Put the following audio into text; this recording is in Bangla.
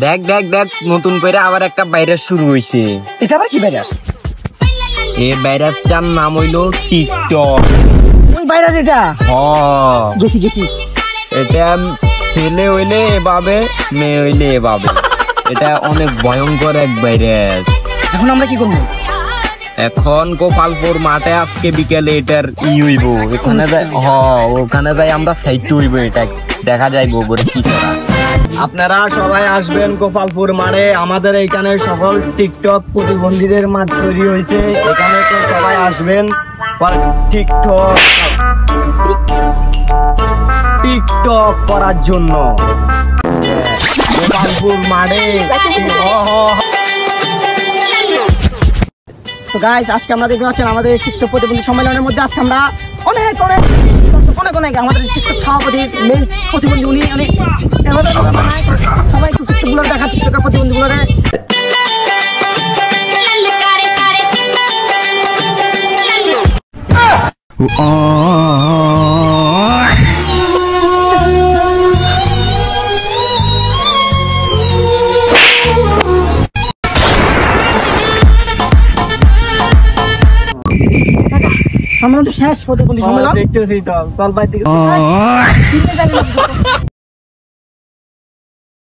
দেখ দেখ দেখ নতুন করে আবার একটা ভাইরাস শুরু হয়েছে। এটা আবার কি ভাইরাস? এই ভাইরাসটার নাম হইলো টিকটক। ওই ভাইরাস এটা? গেছি গেছি। এটা ছেলে হইলে এভাবে, মেয়ে হইলে এভাবে। এটা অনেক ভয়ঙ্কর এক ভাইরাস। এখন আমরা কি করবো? এখন গোপালপুর মাঠে আজকে বিকেলে এটার হইব, ওখানে যাই ওখানে যাই আমরা সাইড হইব, এটা দেখা যাইবো করে কি করা। আপনারা সবাই আসবেন গোপালপুর মাঠে। আমাদের এইখানে সকল টিকটক প্রতিবন্ধীদের মাঠ তৈরি হয়েছে, এখানে তো সবাই আসবেন টিকটক টিকটক করার জন্য গোপালপুর মাঠে। তো গাইস, আজকে আমরা দেখতে পাচ্ছেন আমাদের টিকটক প্রতিবন্ধী সম্মেলনের মধ্যে আজকে আমরা অনেক আমাদের টিকটক সভাপতি মেন প্রতিবন্ধী উনি সবাই টিকটক গুলো দেখা, টিকটকের প্রতিবন্ধী গুলো সম্মেলন তো শেষ, প্রতিবন্ধী সম্মেলন।